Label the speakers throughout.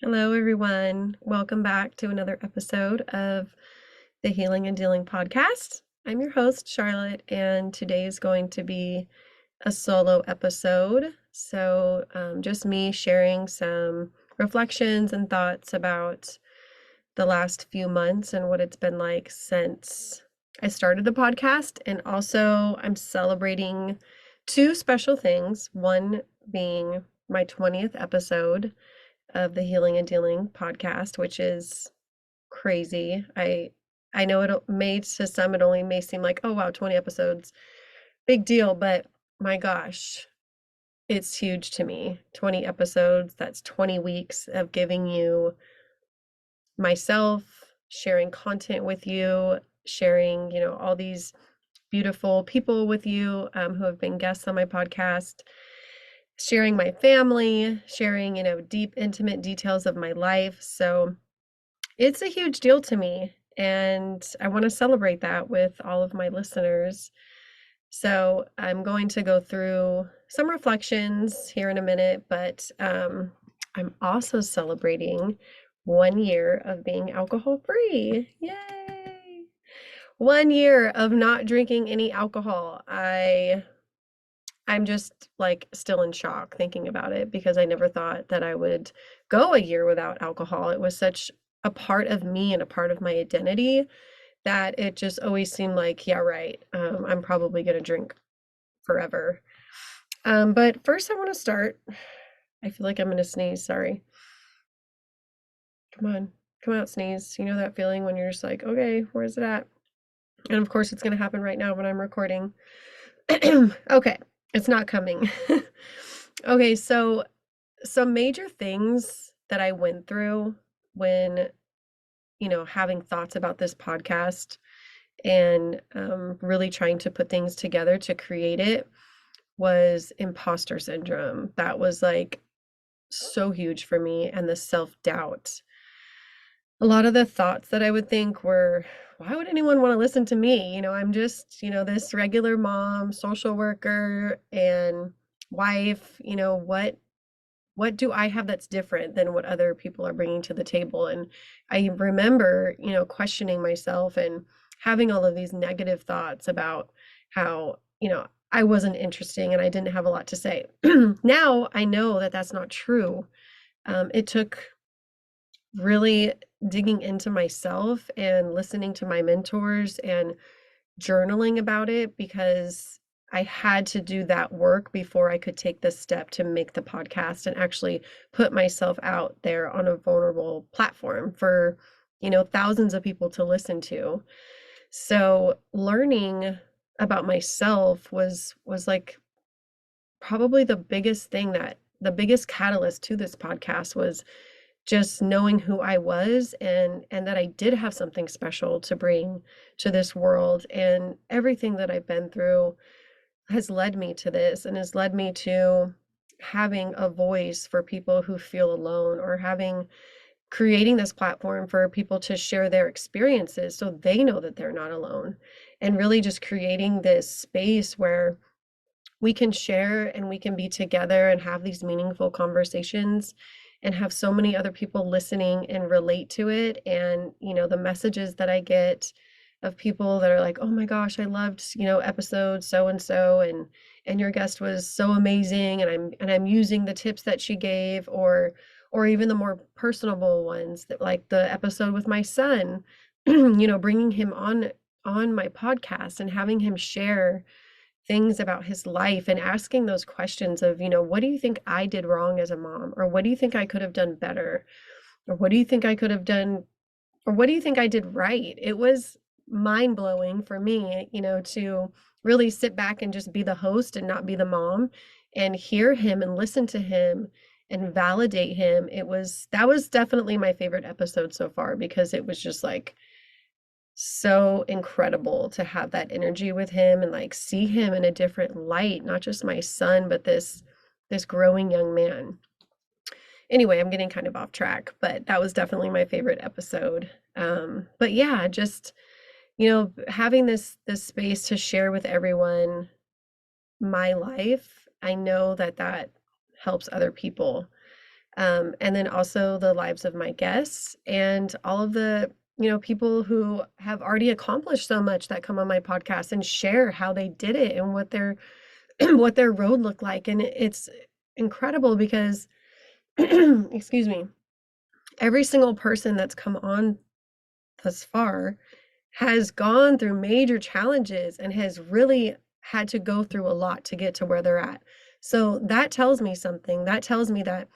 Speaker 1: Hello, everyone. Welcome back to another episode of the Healing and Dealing podcast. I'm your host, Charlotte, and today is going to be a solo episode. Just me sharing some reflections and thoughts about the last few months and what it's been like since I started the podcast. And also, I'm celebrating two special things, one being my 20th episode of the Healing and Dealing podcast, which is crazy. I know it may to some it only may seem like, oh wow, 20 episodes, big deal, but my gosh, it's huge to me. 20 episodes, that's 20 weeks of giving you myself, sharing content with you, sharing, all these beautiful people with you who have been guests on my podcast, sharing my family, sharing, deep, intimate details of my life. So it's a huge deal to me, and I want to celebrate that with all of my listeners. So I'm going to go through some reflections here in a minute, but I'm also celebrating 1 year of being alcohol free. Yay! 1 year of not drinking any alcohol. I'm just like still in shock thinking about it because I never thought that I would go a year without alcohol. It was such a part of me and a part of my identity that it just always seemed like, yeah, right. I'm probably going to drink forever. But first, I want to start. I feel like I'm going to sneeze. Sorry. Come on. Come out, sneeze. You know that feeling when you're just like, okay, where's it at? And of course, it's going to happen right now when I'm recording. Okay, it's not coming. Okay, so some major things that I went through when, having thoughts about this podcast and really trying to put things together to create it was imposter syndrome. That was like so huge for me, and the self-doubt. A lot of the thoughts that I would think were, why would anyone want to listen to me? I'm just, this regular mom, social worker, and wife. What do I have that's different than what other people are bringing to the table? And I remember, questioning myself and having all of these negative thoughts about how, I wasn't interesting and I didn't have a lot to say. Now I know that that's not true. It took really digging into myself and listening to my mentors and journaling about it, because I had to do that work before I could take this step to make the podcast and actually put myself out there on a vulnerable platform for, thousands of people to listen to. So learning about myself was like probably the biggest catalyst to this podcast was just knowing who I was, and that I did have something special to bring to this world. And everything that I've been through has led me to this and has led me to having a voice for people who feel alone, or creating this platform for people to share their experiences so they know that they're not alone, and really just creating this space where we can share and we can be together and have these meaningful conversations and have so many other people listening and relate to it. And, the messages that I get of people that are like, oh my gosh, I loved, episode so and so, and your guest was so amazing, and I'm using the tips that she gave, or even the more personable ones, that like the episode with my son, bringing him on my podcast and having him share things about his life and asking those questions of, what do you think I did wrong as a mom? Or what do you think I could have done better? Or what do you think I could have done? Or what do you think I did right? It was mind blowing for me, to really sit back and just be the host and not be the mom, and hear him and listen to him and validate him. That was definitely my favorite episode so far, because it was just like so incredible to have that energy with him and like see him in a different light, not just my son, but this growing young man. Anyway, I'm getting kind of off track, but that was definitely my favorite episode. But yeah, just, having this space to share with everyone my life, I know that that helps other people. And then also the lives of my guests and all of the, people who have already accomplished so much that come on my podcast and share how they did it and what their what their road looked like. And it's incredible because, excuse me, every single person that's come on thus far has gone through major challenges and has really had to go through a lot to get to where they're at. So that tells me something. That tells me that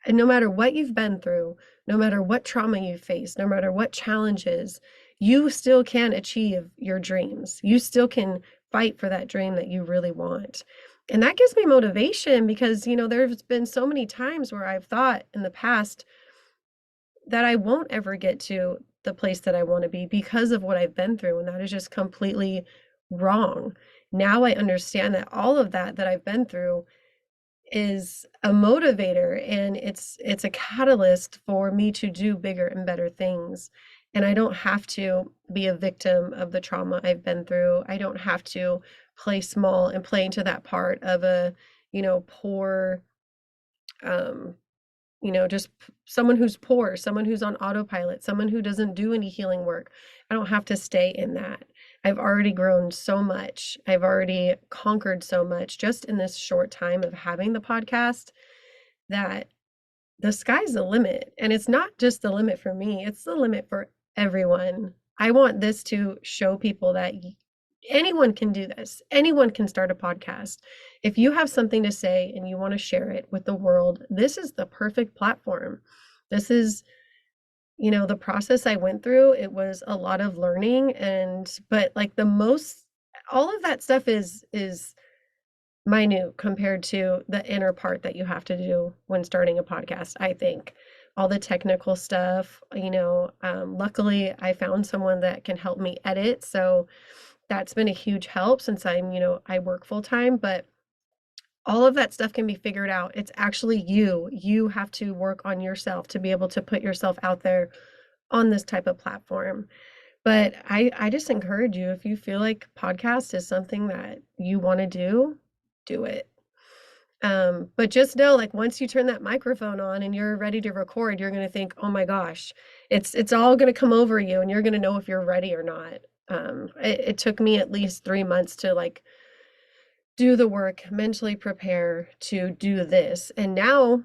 Speaker 1: no matter what you've been through, no matter what trauma you face, no matter what challenges, you still can achieve your dreams. You still can fight for that dream that you really want. And that gives me motivation because, there's been so many times where I've thought in the past that I won't ever get to the place that I want to be because of what I've been through. And that is just completely wrong. Now I understand that all of that I've been through is a motivator, and it's a catalyst for me to do bigger and better things. And I don't have to be a victim of the trauma I've been through. I don't have to play small and play into that part of a, poor, um, just someone who's poor, someone who's on autopilot, someone who doesn't do any healing work. I don't have to stay in that. I've already grown so much. I've already conquered so much just in this short time of having the podcast that the sky's the limit. And it's not just the limit for me, it's the limit for everyone. I want this to show people that anyone can do this. Anyone can start a podcast. If you have something to say and you want to share it with the world, this is the perfect platform. This is, the process I went through. It was a lot of learning, but like all of that stuff is minute compared to the inner part that you have to do when starting a podcast, I think. All the technical stuff, luckily I found someone that can help me edit. So that's been a huge help since I work full time, but all of that stuff can be figured out. It's actually you have to work on yourself to be able to put yourself out there on this type of platform. But I just encourage you, if you feel like podcast is something that you want to do it. But just know, like, once you turn that microphone on and you're ready to record, you're going to think, oh my gosh, it's all going to come over you and you're going to know if you're ready or not. It took me at least 3 months to like do the work, mentally prepare to do this. And now,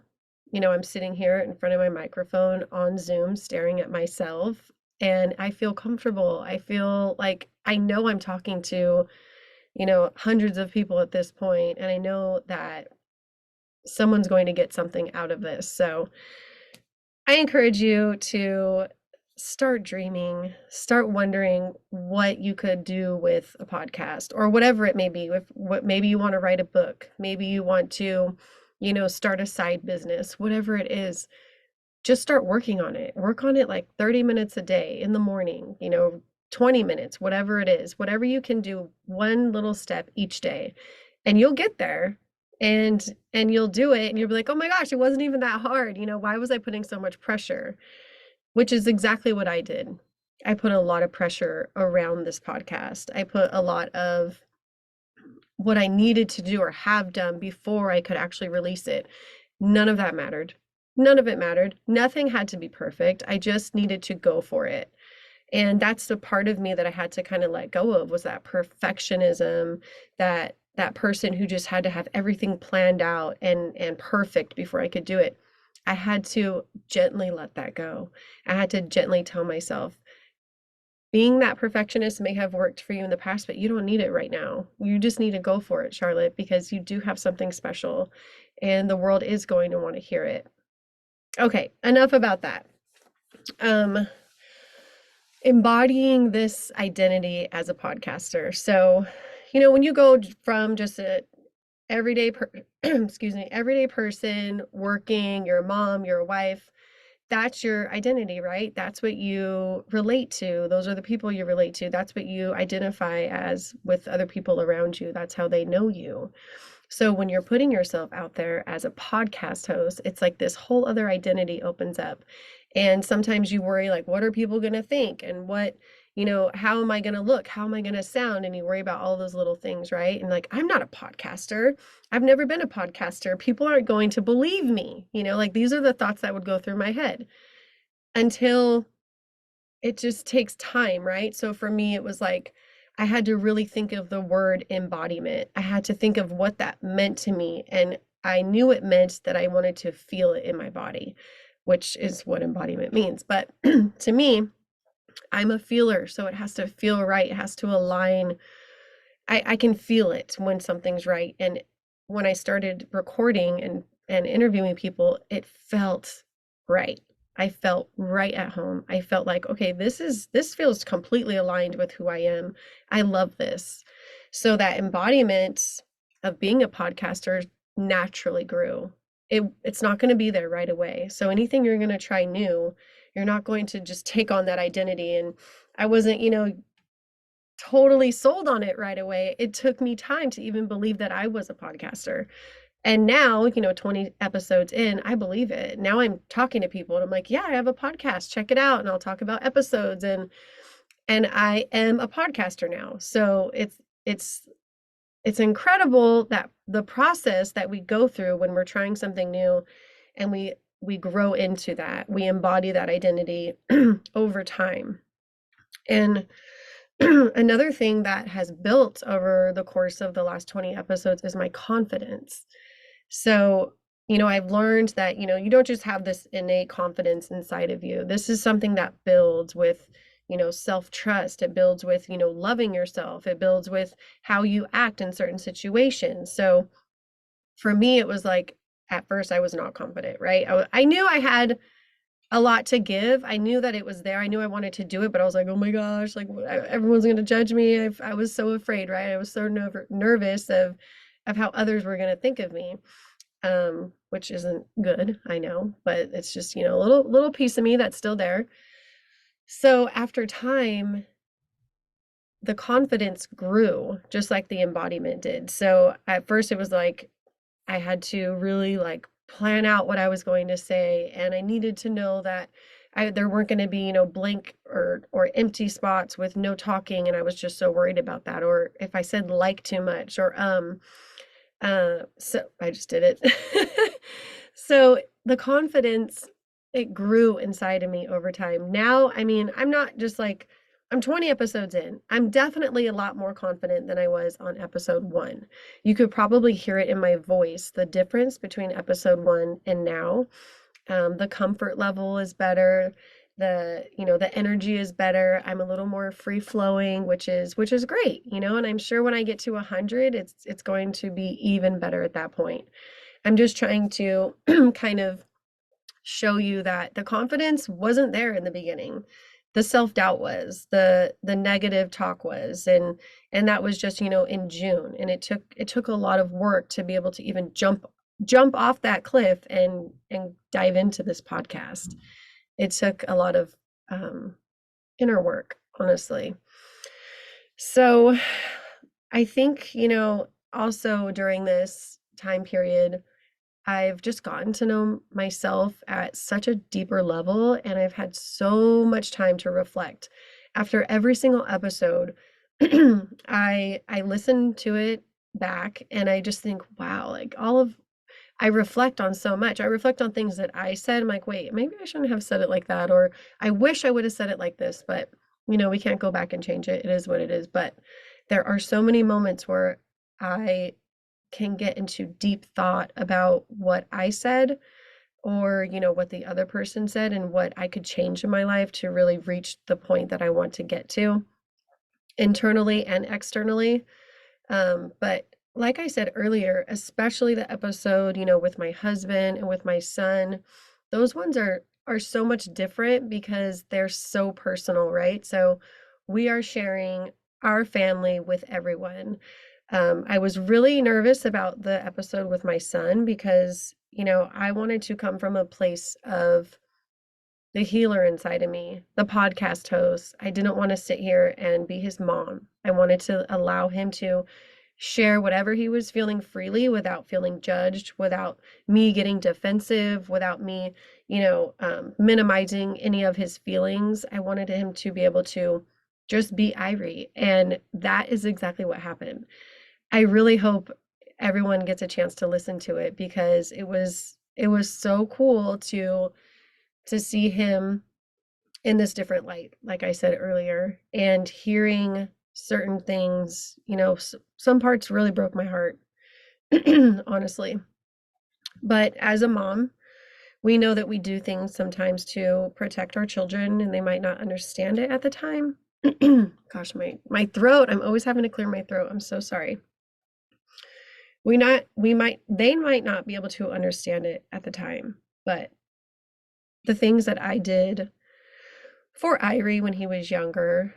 Speaker 1: I'm sitting here in front of my microphone on Zoom, staring at myself, and I feel comfortable. I feel like I know I'm talking to, hundreds of people at this point, and I know that someone's going to get something out of this. So I encourage you to start dreaming, start wondering what you could do with a podcast or whatever it may be. Maybe you want to write a book, maybe you want to, start a side business, whatever it is. Just start working on it. Work on it like 30 minutes a day in the morning, 20 minutes, whatever it is, whatever you can do, one little step each day, and you'll get there. And you'll do it and you'll be like, oh my gosh, it wasn't even that hard. Why was I putting so much pressure? Which is exactly what I did. I put a lot of pressure around this podcast. I put a lot of what I needed to do or have done before I could actually release it. None of that mattered. None of it mattered. Nothing had to be perfect. I just needed to go for it. And that's the part of me that I had to kind of let go of, was that perfectionism, that person who just had to have everything planned out and perfect before I could do it. I had to gently let that go. I had to gently tell myself, being that perfectionist may have worked for you in the past, but you don't need it right now. You just need to go for it, Charlotte, because you do have something special and the world is going to want to hear it. Okay, enough about that. Embodying this identity as a podcaster. So, when you go from just a everyday everyday person working, you're a mom, you're a wife, that's your identity, right? That's what you relate to. Those are the people you relate to. That's what you identify as with other people around you. That's how they know you. So when you're putting yourself out there as a podcast host, it's like this whole other identity opens up. And sometimes you worry, like, what are people going to think? And what, how am I going to look? How am I going to sound? And you worry about all those little things, right? And like, I'm not a podcaster. I've never been a podcaster. People aren't going to believe me. Like these are the thoughts that would go through my head until it just takes time, right? So for me, it was like, I had to really think of the word embodiment. I had to think of what that meant to me. And I knew it meant that I wanted to feel it in my body, which is what embodiment means. But to me, I'm a feeler, so it has to feel right. It has to align. I can feel it when something's right. And when I started recording and interviewing people, it felt right. I felt right at home. I felt like, okay, this feels completely aligned with who I am. I love this. So that embodiment of being a podcaster naturally grew. It's not going to be there right away. So anything you're going to try new, you're not going to just take on that identity. And I wasn't, totally sold on it right away. It took me time to even believe that I was a podcaster. And now, 20 episodes in, I believe it. Now I'm talking to people and I'm like, yeah, I have a podcast. Check it out. And I'll talk about episodes and I am a podcaster now. So it's incredible that the process that we go through when we're trying something new and we grow into that. We embody that identity over time. And another thing that has built over the course of the last 20 episodes is my confidence. So, I've learned that, you don't just have this innate confidence inside of you. This is something that builds with, self-trust. It builds with, loving yourself. It builds with how you act in certain situations. So for me, it was like, at first I was not confident, right? I knew I had a lot to give. I knew that it was there. I knew I wanted to do it, but I was like, oh my gosh, like everyone's going to judge me. I was so afraid, right? I was so nervous of how others were going to think of me, which isn't good, I know, but it's just, a little piece of me that's still there. So after time, the confidence grew just like the embodiment did. So at first it was like, I had to really like plan out what I was going to say, and I needed to know that there weren't going to be, blank or empty spots with no talking, and I was just so worried about that. Or if I said like too much, or so I just did it. So the confidence, it grew inside of me over time. Now, I mean, I'm not just like, I'm 20 episodes in. I'm definitely a lot more confident than I was on episode 1. You could probably hear it in my voice, the difference between episode 1 and now. The comfort level is better. The energy is better. I'm a little more free flowing, which is great, and I'm sure when I get to 100, it's going to be even better at that point. I'm just trying to kind of show you that the confidence wasn't there in the beginning. The self-doubt was, the negative talk was, and that was just, in June. And it took a lot of work to be able to even jump off that cliff and dive into this podcast. It took a lot of inner work, honestly. So I think, also during this time period, I've just gotten to know myself at such a deeper level, and I've had so much time to reflect. After every single episode, I listen to it back and I just think, wow, like I reflect on so much. I reflect on things that I said. I'm like, wait, maybe I shouldn't have said it like that, or I wish I would have said it like this, but we can't go back and change it. It is what it is. But there are so many moments where I can get into deep thought about what I said, or what the other person said, and what I could change in my life to really reach the point that I want to get to internally and externally. But like I said earlier, especially the episode, with my husband and with my son, those ones are so much different because they're so personal, right? So we are sharing our family with everyone. I was really nervous about the episode with my son because, I wanted to come from a place of the healer inside of me, the podcast host. I didn't want to sit here and be his mom. I wanted to allow him to share whatever he was feeling freely without feeling judged, without me getting defensive, without me, minimizing any of his feelings. I wanted him to be able to just be Irie. And that is exactly what happened. I really hope everyone gets a chance to listen to it because it was so cool to see him in this different light, like I said earlier, and hearing certain things, some parts really broke my heart, honestly. But as a mom, we know that we do things sometimes to protect our children and they might not understand it at the time. Gosh, my throat, I'm always having to clear my throat. I'm so sorry. They might not be able to understand it at the time, but the things that I did for Irie when he was younger,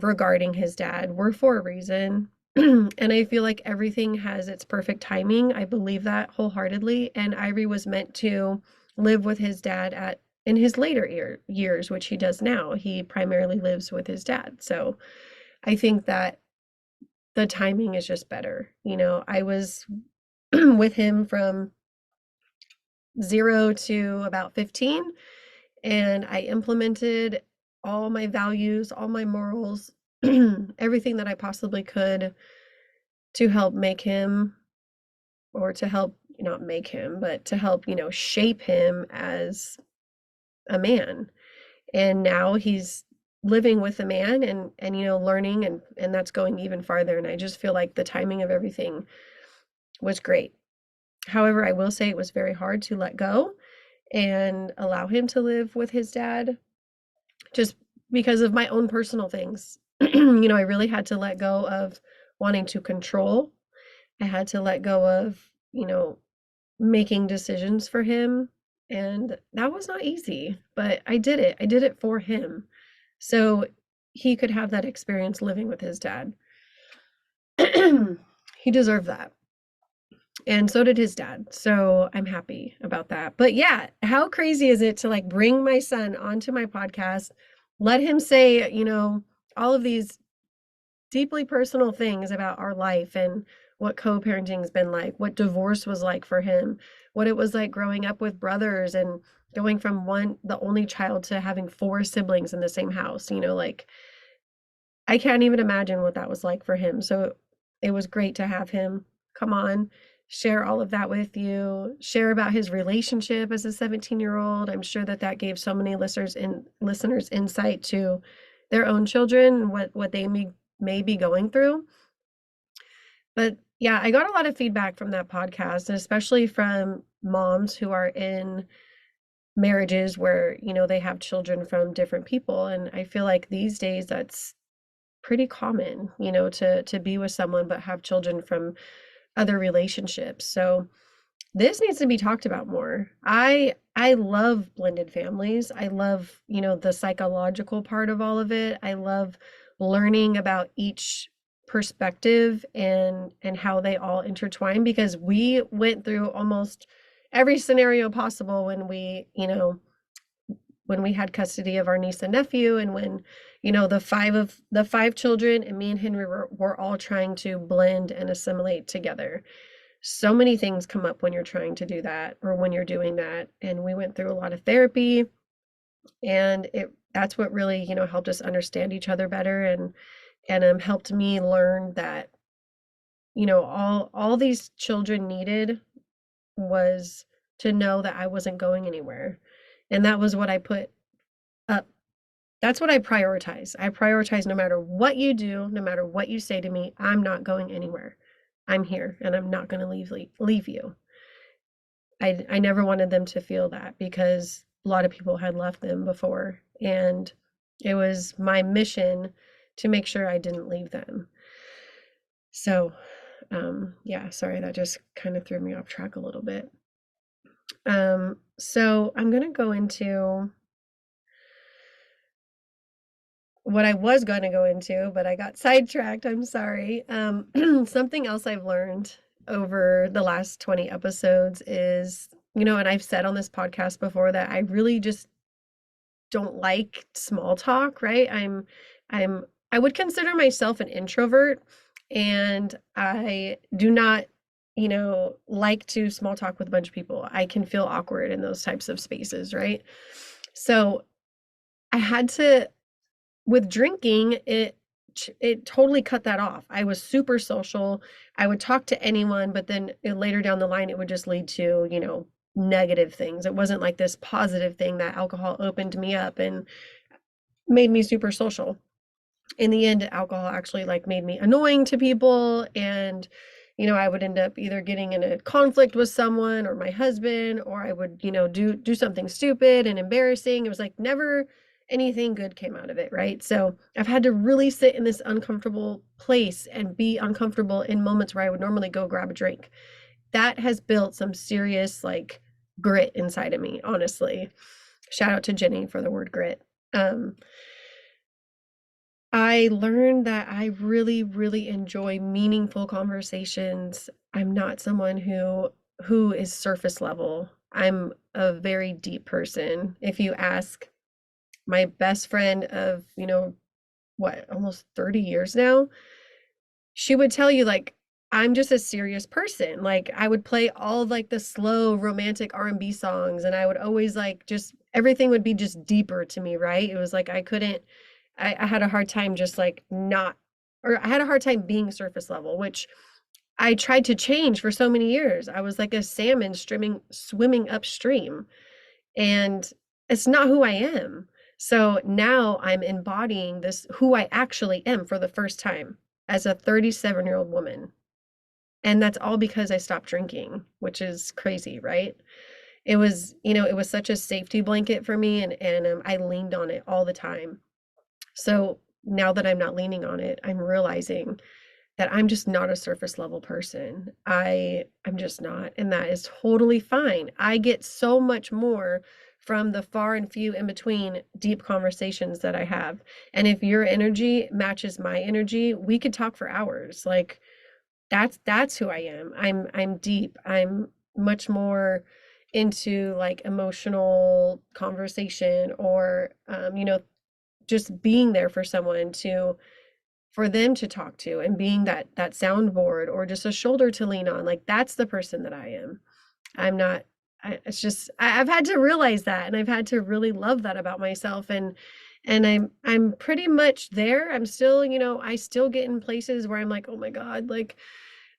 Speaker 1: regarding his dad were for a reason. And I feel like everything has its perfect timing. I believe that wholeheartedly. And Irie was meant to live with his dad in his later years, which he does now. He primarily lives with his dad. So I think that the timing is just better. I was with him from 0 to about 15, and I implemented all my values, all my morals, everything that I possibly could to help make him, or to help not make him, but to help, shape him as a man. And now he's living with a man and learning, and that's going even farther. And I just feel like the timing of everything was great. However, I will say it was very hard to let go and allow him to live with his dad, just because of my own personal things. I really had to let go of wanting to control. I had to let go of, making decisions for him. And that was not easy, but I did it. I did it for him. So he could have that experience living with his dad. He deserved that. And so did his dad. So I'm happy about that. But yeah, how crazy is it to like bring my son onto my podcast, let him say, all of these deeply personal things about our life and what co-parenting's been like, what divorce was like for him, what it was like growing up with brothers and going from the only child to having 4 siblings in the same house, like I can't even imagine what that was like for him. So it was great to have him come on, share all of that with you, share about his relationship as a 17-year-old. I'm sure that gave so many listeners insight to their own children, what they may be going through. But yeah, I got a lot of feedback from that podcast, and especially from moms who are in marriages where, they have children from different people. And I feel like these days that's pretty common, to be with someone but have children from other relationships. So this needs to be talked about more. I love blended families. I love, the psychological part of all of it. I love learning about each perspective and how they all intertwine, because we went through almost every scenario possible when we had custody of our niece and nephew, and when the five children and me and Henry were all trying to blend and assimilate together. So many things come up when you're trying to do that, or when you're doing that. And we went through a lot of therapy, and that's what really, helped us understand each other better, and helped me learn that, all these children needed was to know that I wasn't going anywhere. And that was what I put up. That's what I prioritize. I prioritize no matter what you do, no matter what you say to me, I'm not going anywhere. I'm here and I'm not going to leave you. I never wanted them to feel that, because a lot of people had left them before, and it was my mission to make sure I didn't leave them. So, yeah, sorry, that just kind of threw me off track a little bit. So I'm going to go into what I was going to go into, but I got sidetracked. I'm sorry. Something else I've learned over the last 20 episodes is, and I've said on this podcast before that I really just don't like small talk, right? I would consider myself an introvert, and I do not, like to small talk with a bunch of people. I can feel awkward in those types of spaces, right? So I had to with drinking, it totally cut that off. I was super social. I would talk to anyone, but then later down the line, it would just lead to, negative things. It wasn't like this positive thing that alcohol opened me up and made me super social. In the end, alcohol actually like made me annoying to people, and I would end up either getting in a conflict with someone or my husband, or I would, do something stupid and embarrassing. It was like never anything good came out of it, right? So I've had to really sit in this uncomfortable place and be uncomfortable in moments where I would normally go grab a drink. That has built some serious like grit inside of me, honestly. Shout out to Jenny for the word grit. Um, I learned that I really, really enjoy meaningful conversations. I'm not someone who is surface level. I'm a very deep person. If you ask my best friend of, what, almost 30 years now, she would tell you like I'm just a serious person. Like I would play all of like the slow romantic R&B songs, and I would always like just everything would be just deeper to me, right? It was like I couldn't I had a hard time just like not, or I had a hard time being surface level, which I tried to change for so many years. I was like a salmon swimming upstream, and it's not who I am. So now I'm embodying this, who I actually am for the first time as a 37-year-old woman. And that's all because I stopped drinking, which is crazy, right? It was such a safety blanket for me, and I leaned on it all the time. So now that I'm not leaning on it, I'm realizing that I'm just not a surface level person. I'm just not, and that is totally fine. I get so much more from the far and few in between deep conversations that I have. And if your energy matches my energy, we could talk for hours. Like that's who I am. I'm deep. I'm much more into like emotional conversation, or just being there for someone, for them to talk to, and being that soundboard or just a shoulder to lean on. Like that's the person that I am. I'm not it's just I've had to realize that, and I've had to really love that about myself, and I'm pretty much there. I'm still, I still get in places where I'm like, "Oh my God, like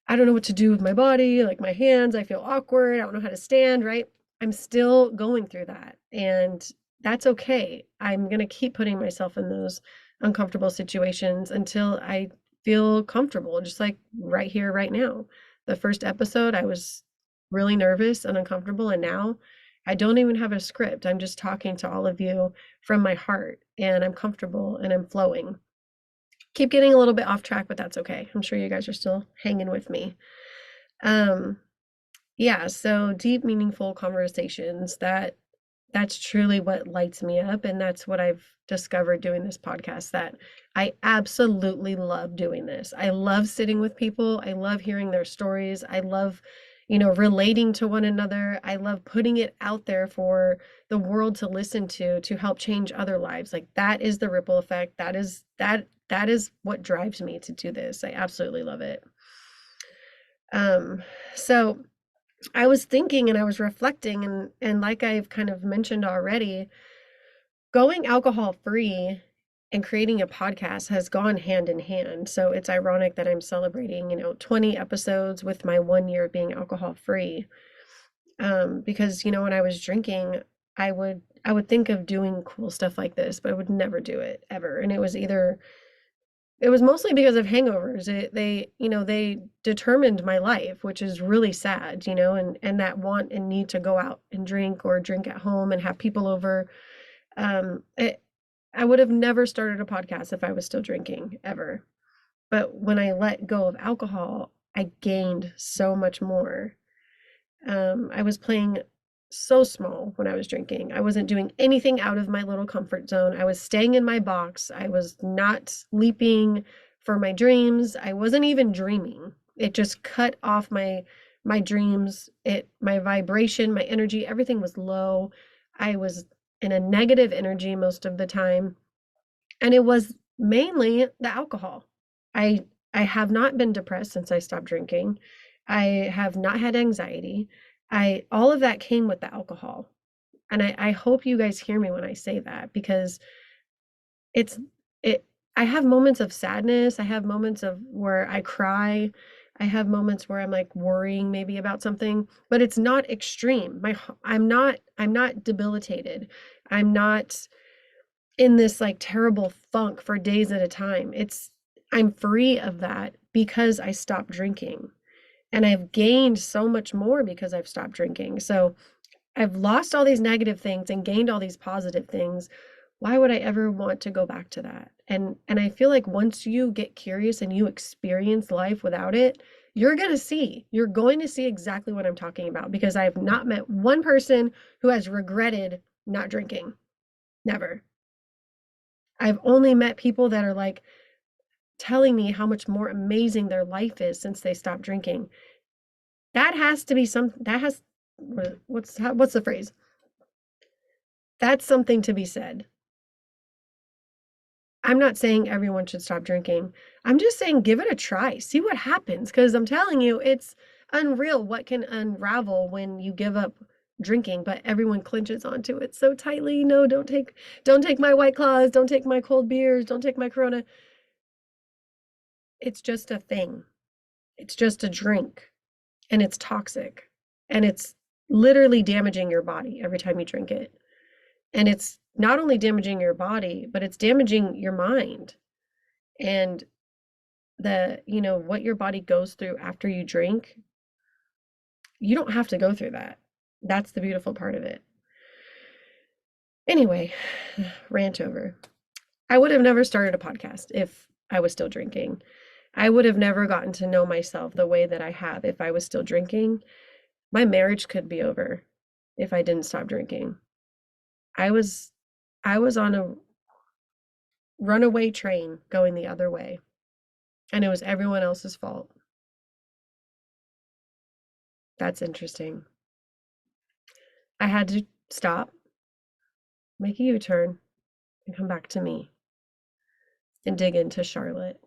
Speaker 1: I don't know what to do with my body, like my hands, I feel awkward, I don't know how to stand," right? I'm still going through that, and that's okay. I'm gonna keep putting myself in those uncomfortable situations until I feel comfortable, just like right here, right now. The first episode, I was really nervous and uncomfortable, and now I don't even have a script. I'm just talking to all of you from my heart, and I'm comfortable and I'm flowing. Keep getting a little bit off track, but that's okay. I'm sure you guys are still hanging with me. Um, yeah, so deep, meaningful conversations, that's truly what lights me up, and that's what I've discovered doing this podcast, that I absolutely love doing this. I love sitting with people. I love hearing their stories. I love, relating to one another. I love putting it out there for the world to listen to help change other lives. Like that is the ripple effect. That is what drives me to do this. I absolutely love it. So I was thinking and I was reflecting, and like I've kind of mentioned already, going alcohol free and creating a podcast has gone hand in hand. So it's ironic that I'm celebrating, 20 episodes with my 1 year of being alcohol free. Because, when I was drinking, I would think of doing cool stuff like this, but I would never do it ever. And it was mostly because of hangovers. They determined my life, which is really sad, and that want and need to go out and drink or drink at home and have people over. I would have never started a podcast if I was still drinking ever. But when I let go of alcohol, I gained so much more. I was playing so small when I was drinking. I wasn't doing anything out of my little comfort zone. I was staying in my box. I was not leaping for my dreams. I wasn't even dreaming. It just cut off my dreams. My vibration, my energy, everything was low. I was in a negative energy most of the time, and it was mainly the alcohol. I I have not been depressed since I stopped drinking. I have not had anxiety. I All of that came with the alcohol. And I hope you guys hear me when I say that, because it's it I have moments of sadness, I have moments of where I cry, I have moments where I'm, like, worrying maybe about something, but it's not extreme. I'm not debilitated. I'm not in this, like, terrible funk for days at a time. I'm free of that because I stopped drinking, and I've gained so much more because I've stopped drinking. So, I've lost all these negative things and gained all these positive things. Why would I ever want to go back to that? And I feel like once you get curious and you experience life without it, you're going to see exactly what I'm talking about, because I have not met one person who has regretted not drinking. Never. I've only met people that are like telling me how much more amazing their life is since they stopped drinking. That has to be that has what's the phrase? That's something to be said. I'm not saying everyone should stop drinking. I'm just saying give it a try. See what happens, because I'm telling you, it's unreal what can unravel when you give up drinking, but everyone clinches onto it so tightly. No, don't take my White Claws, don't take my cold beers, don't take my Corona. It's just a thing. It's just a drink, and it's toxic. And it's literally damaging your body every time you drink it. And it's not only damaging your body, but it's damaging your mind. And what your body goes through after you drink, you don't have to go through that. That's the beautiful part of it. Anyway, rant over. I would have never started a podcast if I was still drinking. I would have never gotten to know myself the way that I have if I was still drinking. My marriage could be over if I didn't stop drinking. I was on a runaway train going the other way, and it was everyone else's fault. That's interesting. I had to stop, make a U-turn, and come back to me and dig into Charlotte,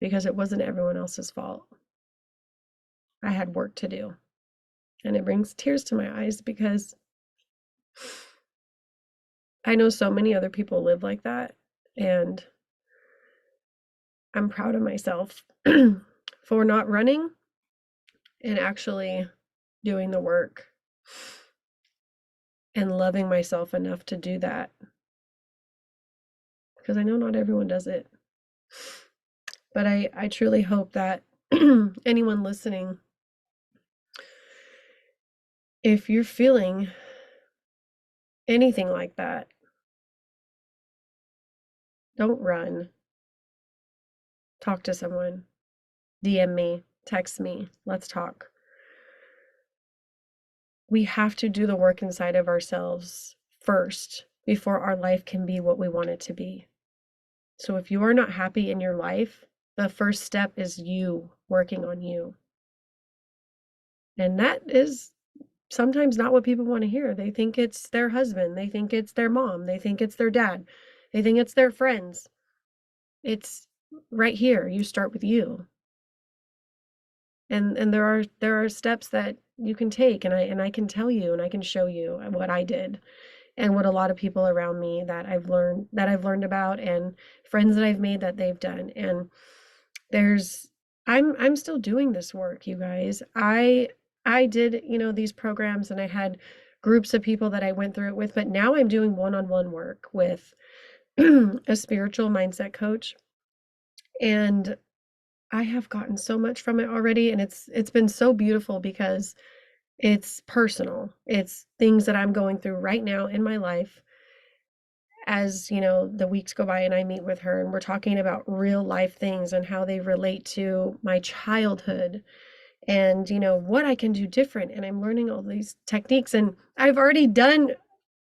Speaker 1: because it wasn't everyone else's fault. I had work to do. And it brings tears to my eyes because I know so many other people live like that. And I'm proud of myself for not running and actually doing the work and loving myself enough to do that. Because I know not everyone does it. But I truly hope that anyone listening, if you're feeling anything like that, don't run. Talk to someone. DM me, text me, let's talk. We have to do the work inside of ourselves first before our life can be what we want it to be. So if you are not happy in your life, the first step is you working on you. And that is sometimes not what people want to hear. They think it's their husband, they think it's their mom, they think it's their dad, they think it's their friends. It's right here. You start with you. And there are steps that you can take, and I can tell you and I can show you what I did and what a lot of people around me that I've learned about, and friends that I've made that they've done. And there's I'm still doing this work, you guys. I did, these programs, and I had groups of people that I went through it with, but now I'm doing one-on-one work with a spiritual mindset coach, and I have gotten so much from it already, and it's been so beautiful because it's personal. It's things that I'm going through right now in my life. As the weeks go by and I meet with her, and we're talking about real life things and how they relate to my childhood, and what I can do different. And I'm learning all these techniques, and I've already done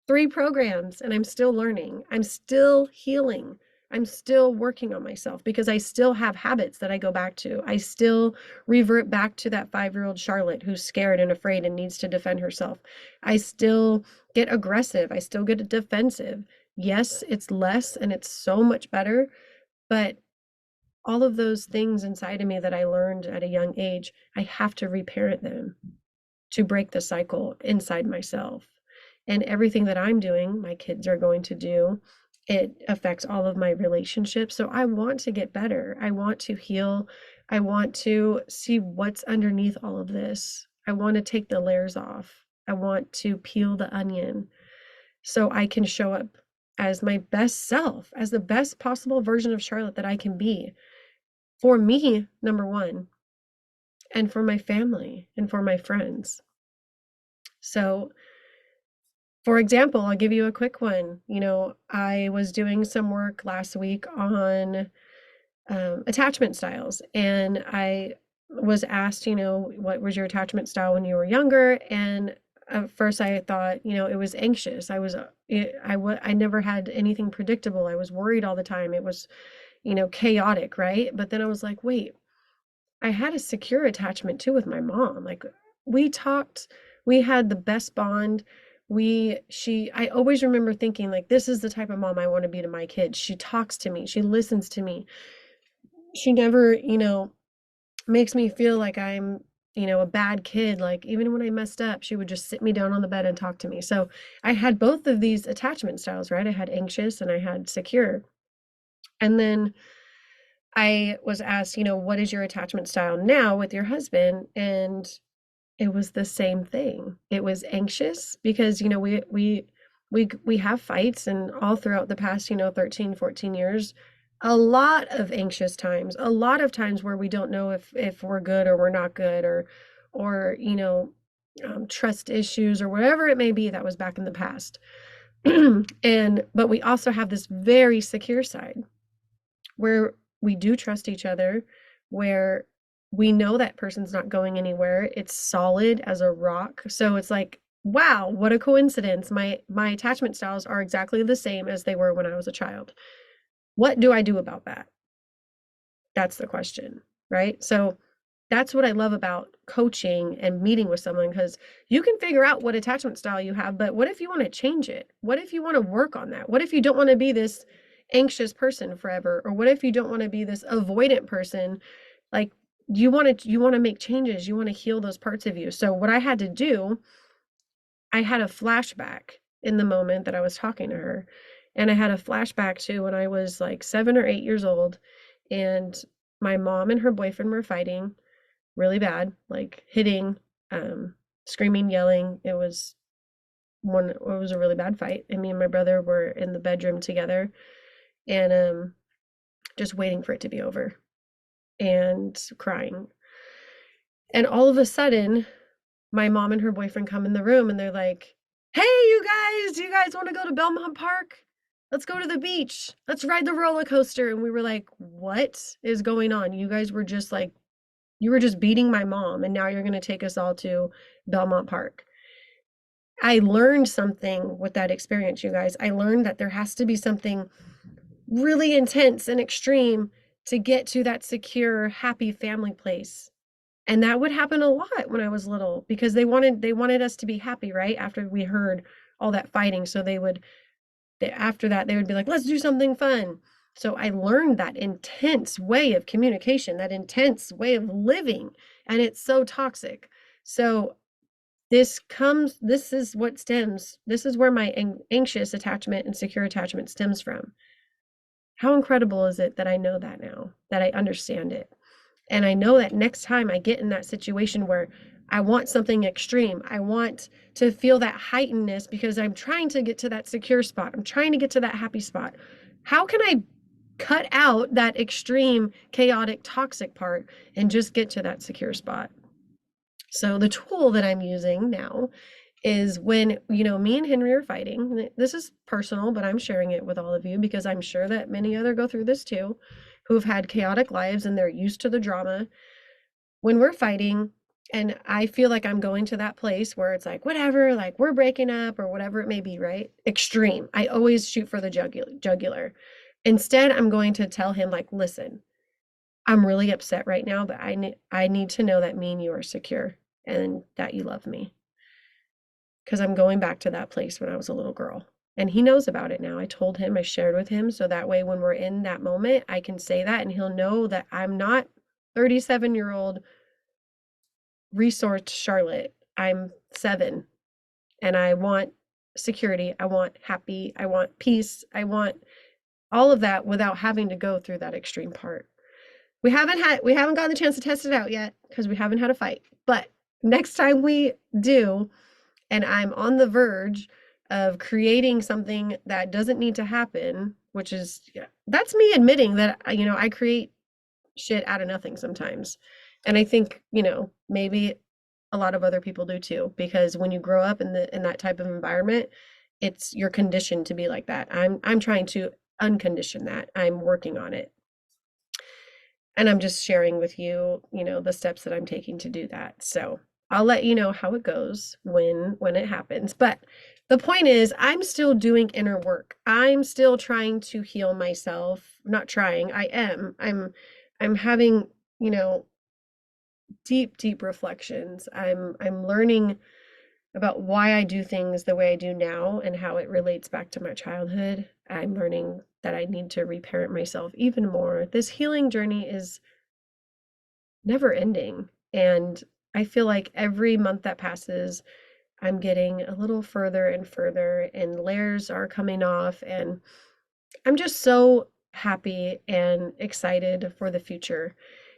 Speaker 1: 3 programs, and I'm still learning. I'm still healing. I'm still working on myself because I still have habits that I go back to. I still revert back to that 5-year-old Charlotte who's scared and afraid and needs to defend herself. I still get aggressive. I still get defensive. Yes, it's less and it's so much better, but all of those things inside of me that I learned at a young age, I have to reparent them to break the cycle inside myself. And everything that I'm doing, my kids are going to do. it affects all of my relationships. So I want to get better. I want to heal. I want to see what's underneath all of this. I want to take the layers off. I want to peel the onion so I can show up as my best self, as the best possible version of Charlotte that I can be for me, number one, and for my family and for my friends. So, for example, I'll give you a quick one. I was doing some work last week on attachment styles, and I was asked, what was your attachment style when you were younger? And at first I thought, it was anxious. I never had anything predictable. I was worried all the time. It was, chaotic, right? But then I was like, wait, I had a secure attachment too with my mom. Like, we talked, we had the best bond. I always remember thinking, like, this is the type of mom I want to be to my kids. She talks to me, she listens to me. She never, makes me feel like I'm, a bad kid. Like, even when I messed up, she would just sit me down on the bed and talk to me. So I had both of these attachment styles, right? I had anxious and I had secure. And then I was asked, what is your attachment style now with your husband? And it was the same thing. It was anxious because, we have fights, and all throughout the past, 13, 14 years, a lot of anxious times, a lot of times where we don't know if we're good or we're not good, or trust issues or whatever it may be. That was back in the past. But we also have this very secure side where we do trust each other, where we know that person's not going anywhere. It's solid as a rock. So it's like, wow, what a coincidence. My attachment styles are exactly the same as they were when I was a child. What do I do about that? That's the question, right? So that's what I love about coaching and meeting with someone, because you can figure out what attachment style you have, but what if you want to change it? What if you want to work on that? What if you don't want to be this anxious person forever? Or what if you don't want to be this avoidant person? Like, you want to make changes, you want to heal those parts of you. So what I had to do, I had a flashback in the moment that I was talking to her. And I had a flashback to when I was like 7 or 8 years old, and my mom and her boyfriend were fighting really bad, like hitting, screaming, yelling. It was a really bad fight. And me and my brother were in the bedroom together, and just waiting for it to be over and crying. And all of a sudden, my mom and her boyfriend come in the room and they're like, "Hey, you guys, do you guys want to go to Belmont Park? Let's go to the beach. Let's ride the roller coaster." And we were like, "What is going on? You guys were just like, you were just beating my mom, and now you're going to take us all to Belmont Park." I learned something with that experience, you guys. I learned that there has to be something really intense and extreme to get to that secure, happy family place. And that would happen a lot when I was little, because they wanted us to be happy, right? After we heard all that fighting. So after that, they would be like, "Let's do something fun." So I learned that intense way of communication, that intense way of living, and it's so toxic. So this is what stems, this is where my anxious attachment and secure attachment stems from. How incredible is it that I know that now, that I understand it? And I know that next time I get in that situation where I want something extreme, I want to feel that heightenedness because I'm trying to get to that secure spot, I'm trying to get to that happy spot. How can I cut out that extreme, chaotic, toxic part and just get to that secure spot? So the tool that I'm using now is when, me and Henry are fighting. This is personal, but I'm sharing it with all of you because I'm sure that many other go through this too, who've had chaotic lives and they're used to the drama. When we're fighting and I feel like I'm going to that place where it's like, whatever, like we're breaking up or whatever it may be, right? Extreme. I always shoot for the jugular. Instead, I'm going to tell him, like, "Listen, I'm really upset right now, but I need to know that me and you are secure and that you love me, because I'm going back to that place when I was a little girl." And he knows about it now. I told him, I shared with him, so that way when we're in that moment, I can say that and he'll know that I'm not 37-year-old resource Charlotte. I'm 7, and I want security, I want happy, I want peace, I want all of that without having to go through that extreme part. We haven't gotten the chance to test it out yet because we haven't had a fight. But next time we do, and I'm on the verge of creating something that doesn't need to happen, which is, that's me admitting that, I create shit out of nothing sometimes. And I think, maybe a lot of other people do too, because when you grow up in that type of environment, you're conditioned to be like that. I'm trying to uncondition that. I'm working on it. And I'm just sharing with you, the steps that I'm taking to do that. So I'll let you know how it goes when it happens. But the point is, I'm still doing inner work. I'm still trying to heal myself. Not trying, I am. I'm having, deep reflections. I'm learning about why I do things the way I do now and how it relates back to my childhood. I'm learning that I need to reparent myself even more. This healing journey is never ending. And I feel like every month that passes, I'm getting a little further and further, and layers are coming off. And I'm just so happy and excited for the future.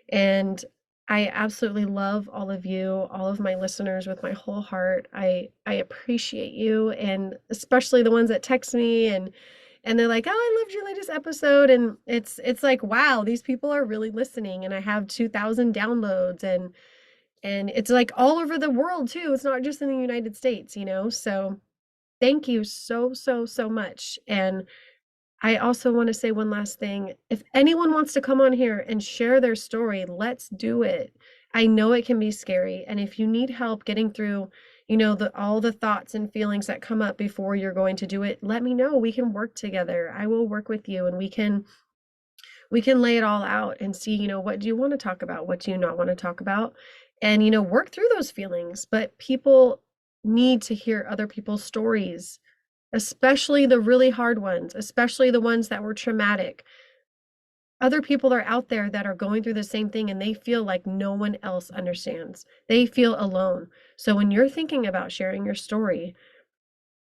Speaker 1: And I absolutely love all of you, all of my listeners with my whole heart. I appreciate you, and especially the ones that text me and they're like, "Oh, I loved your latest episode." And it's like, wow, these people are really listening, and I have 2,000 downloads, and it's like all over the world too. It's not just in the United States, So thank you so much. And I also want to say one last thing. If anyone wants to come on here and share their story, let's do it. I know it can be scary. And if you need help getting through, all the thoughts and feelings that come up before you're going to do it, let me know. We can work together. I will work with you, and we can lay it all out and see, what do you want to talk about? What do you not want to talk about? And, work through those feelings. But people need to hear other people's stories, especially the really hard ones, especially the ones that were traumatic. Other people are out there that are going through the same thing, and they feel like no one else understands. They feel alone. So when you're thinking about sharing your story,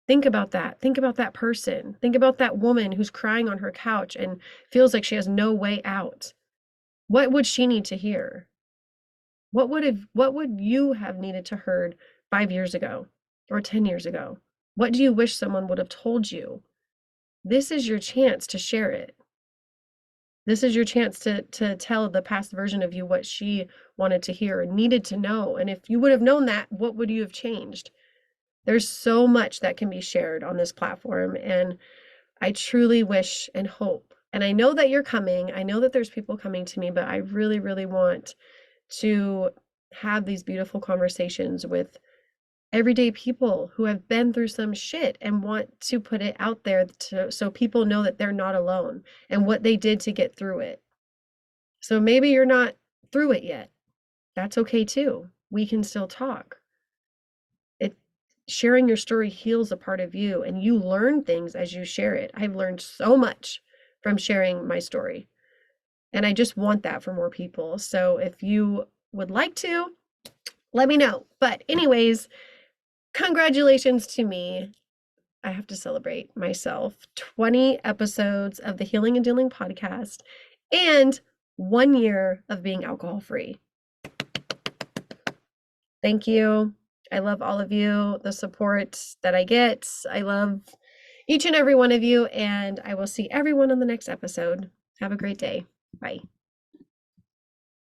Speaker 1: think about that. Think about that person. Think about that woman who's crying on her couch and feels like she has no way out. What would she need to hear? What would you have needed to heard 5 years ago or 10 years ago? What do you wish someone would have told you? This is your chance to share it. This is your chance to tell the past version of you what she wanted to hear and needed to know. And if you would have known that, what would you have changed? There's so much that can be shared on this platform, and I truly wish and hope. And I know that you're coming. I know that there's people coming to me, but I really, really want to have these beautiful conversations with everyday people who have been through some shit and want to put it out there so people know that they're not alone and what they did to get through it. So maybe you're not through it yet. That's okay too. We can still talk. Sharing your story heals a part of you, and you learn things as you share it. I've learned so much from sharing my story, and I just want that for more people. So if you would like to, let me know. But anyways, congratulations to me. I have to celebrate myself. 20 episodes of the Healing and Dealing podcast and 1 year of being alcohol free. Thank you. I love all of you, the support that I get. I love each and every one of you, and I will see everyone on the next episode. Have a great day. Bye.